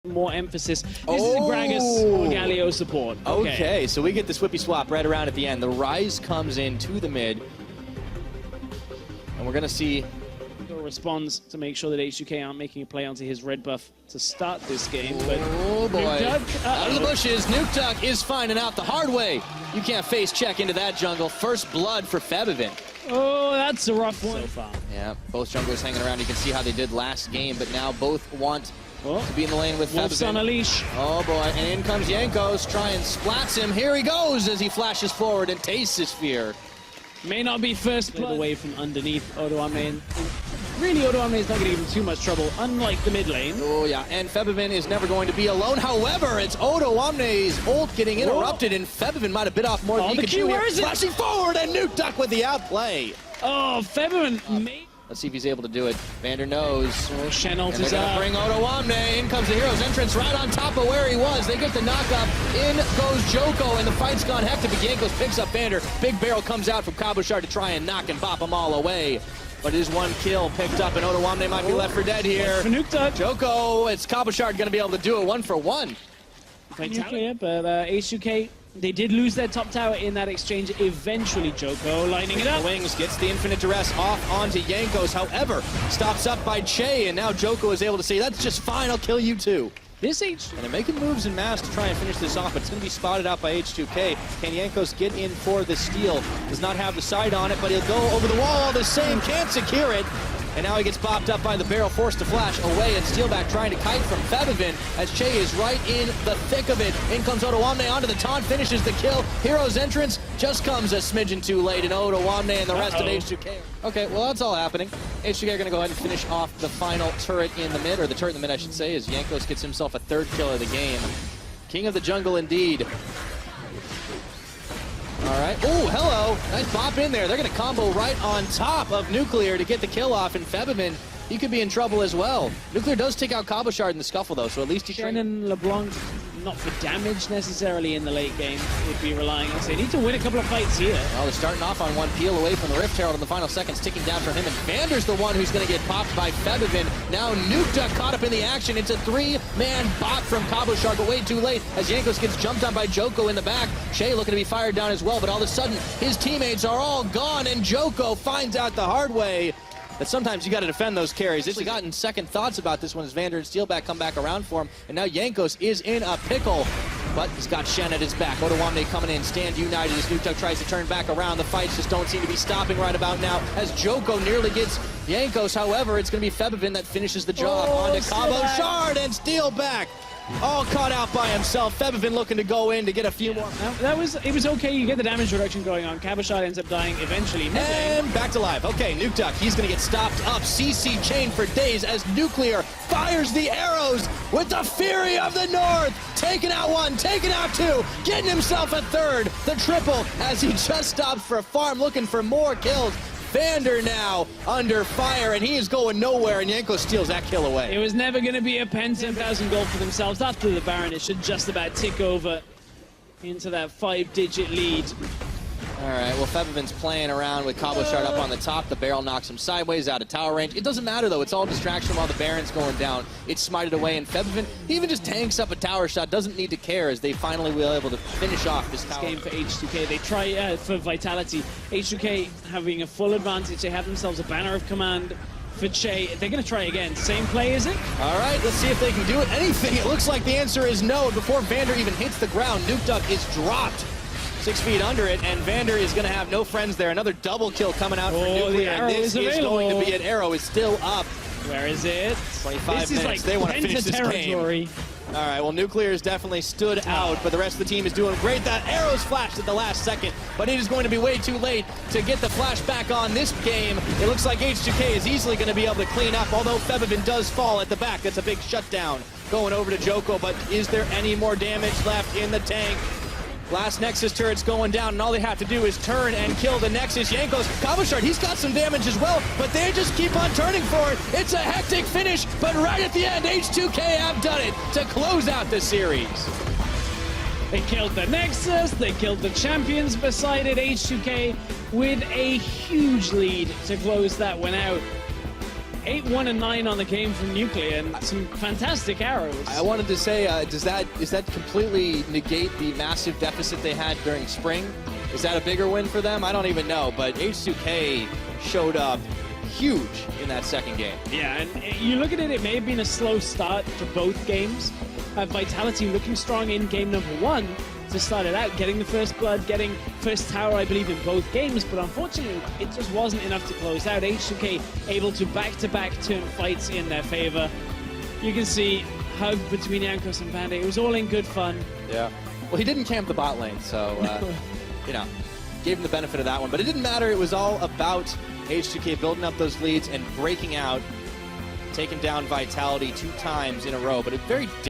More emphasis. This is Gragas or Galio support. Okay, so we get the Swippy swap right around at the end. The Rise comes in to the mid. And we're going to see... responds to make sure that H2K aren't making a play onto his red buff to start this game. But oh boy, out of the bushes, Nuke Duck is finding out the hard way. You can't face check into that jungle. First blood for Febivin. Oh, that's a rough one so far. Yeah, both junglers hanging around. You can see how they did last game, but now both want to be in the lane with Wolf's Febivin. on a leash. Oh boy, and in comes Jankos, try and splats him. Here he goes as he flashes forward and tastes his fear. May not be first blood away from underneath Odoame. Really, Odoame is not going to give him too much trouble, unlike the mid lane. Oh yeah, and Febivin is never going to be alone. However, it's Odoame's ult getting interrupted, and Febivin might have bit off more than he could chew. Where is it? Flashing forward, and Nuke Duck with the outplay. Oh, Febivin may... Let's see if he's able to do it. Vander knows. Oh, Shenult is up. Bring Odoame. In comes the hero's entrance right on top of where he was. They get the knockup. In goes Joko, and the fight's gone hectic. But Jankos picks up Vander. Big barrel comes out from Cabochard to try and knock and bop them all away. But it is one kill picked up, and Odoame might be left for dead here. Joko, it's Cabochard going to be able to do it 1 for 1. Nuclear, but H2K, they did lose their top tower in that exchange. Eventually, Joko lining it up. Wings gets the infinite duress off onto Jankos. However, stops up by Che, and now Joko is able to say, that's just fine, I'll kill you too. And they're making moves in mass to try and finish this off, but it's going to be spotted out by H2K. Can Jankos get in for the steal? Does not have the sight on it, but he'll go over the wall all the same, can't secure it. And now he gets bopped up by the barrel, forced to flash away, and Steelback trying to kite from Febivin as Che is right in the thick of it. In comes Odoame onto the taunt, finishes the kill. Hero's entrance just comes a smidgen too late, and Odoame and the rest of H2K. Okay, well, that's all happening. H2K are going to go ahead and finish off the final turret in the mid, or the turret in the mid, I should say, as Jankos gets himself a 3rd kill of the game. King of the jungle indeed. All right. Oh, hello. Nice bop in there. They're going to combo right on top of Nuclear to get the kill off, and Febivin, he could be in trouble as well. Nuclear does take out Cabochard in the scuffle, though, so at least he can. And LeBlanc, not for damage necessarily in the late game, would be relying on. So they need to win a couple of fights here. Well, they're starting off on one peel away from the Rift Herald in the final seconds, ticking down for him, and Vander's the one who's going to get popped by Febivin. Now Nuke Duck caught up in the action. It's a 3-man bot from Cabochard, but way too late as Jankos gets jumped on by Joko in the back. Shea looking to be fired down as well, but all of a sudden his teammates are all gone, and Joko finds out the hard way that sometimes you got to defend those carries. He's gotten second thoughts about this one as Vander and Steelback come back around for him, and now Jankos is in a pickle, but he's got Shen at his back. Odoame coming in, stand united as Nuke Duck tries to turn back around. The fights just don't seem to be stopping right about now as Joko nearly gets Jankos. However, it's going to be Febivin that finishes the job onto Cabochard, and Steelback all caught out by himself. Febivin looking to go in to get a few more. It was okay. You get the damage reduction going on. Cabochard ends up dying eventually. And back to life. Okay, Nuke Duck, he's going to get stopped up. CC chain for days as Nuclear fires the arrows with the fury of the North. Taking out 1, taking out 2, getting himself a 3rd. The triple as he just stops for a farm looking for more kills. Vander now under fire, and he is going nowhere, and Jankos steals that kill away. It was never going to be a pen 10,000 gold for themselves. After the Baron, it should just about tick over into that 5-digit lead. All right, well, Febivin's playing around with Cabochard up on the top. The barrel knocks him sideways out of tower range. It doesn't matter, though. It's all distraction while the Baron's going down. It's smited away, and Febivin even just tanks up a tower shot. Doesn't need to care as they finally will able to finish off this tower. Game for H2K. They try for Vitality. H2K having a full advantage. They have themselves a banner of command for Che. They're going to try again. Same play, is it? All right, let's see if they can do it. Anything. It looks like the answer is no. Before Vander even hits the ground, Nuke Duck is dropped 6 feet under it, and Vander is going to have no friends there. Another double kill coming out for Nuclear, and this is going to be an arrow. Is still up. Where is it? 25 this minutes. Is like they want to finish this game. All right, well, Nuclear has definitely stood out, but the rest of the team is doing great. That arrow's flashed at the last second, but it is going to be way too late to get the flash back on this game. It looks like H2K is easily going to be able to clean up, although Febivin does fall at the back. That's a big shutdown going over to Joko, but is there any more damage left in the tank? Last Nexus turret's going down, and all they have to do is turn and kill the Nexus. Jankos, Cabochard, he's got some damage as well, but they just keep on turning for it. It's a hectic finish, but right at the end, H2K have done it to close out the series. They killed the Nexus, they killed the champions beside it. H2K with a huge lead to close that one out. 8-1 and 9 on the game from Nuclear, and some fantastic arrows. I wanted to say, does that completely negate the massive deficit they had during spring? Is that a bigger win for them? I don't even know, but H2K showed up huge in that second game. Yeah, and you look at it, it may have been a slow start to both games. Vitality looking strong in game number 1 to start it out, getting the first blood, getting first tower, I believe, in both games, but unfortunately, it just wasn't enough to close out. H2K able to back-to-back turn fights in their favor. You can see hug between Yankos and Bandit. It was all in good fun. Yeah. Well, he didn't camp the bot lane, so, you know, gave him the benefit of that one. But it didn't matter. It was all about H2K building up those leads and breaking out, taking down Vitality 2 times in a row, but a very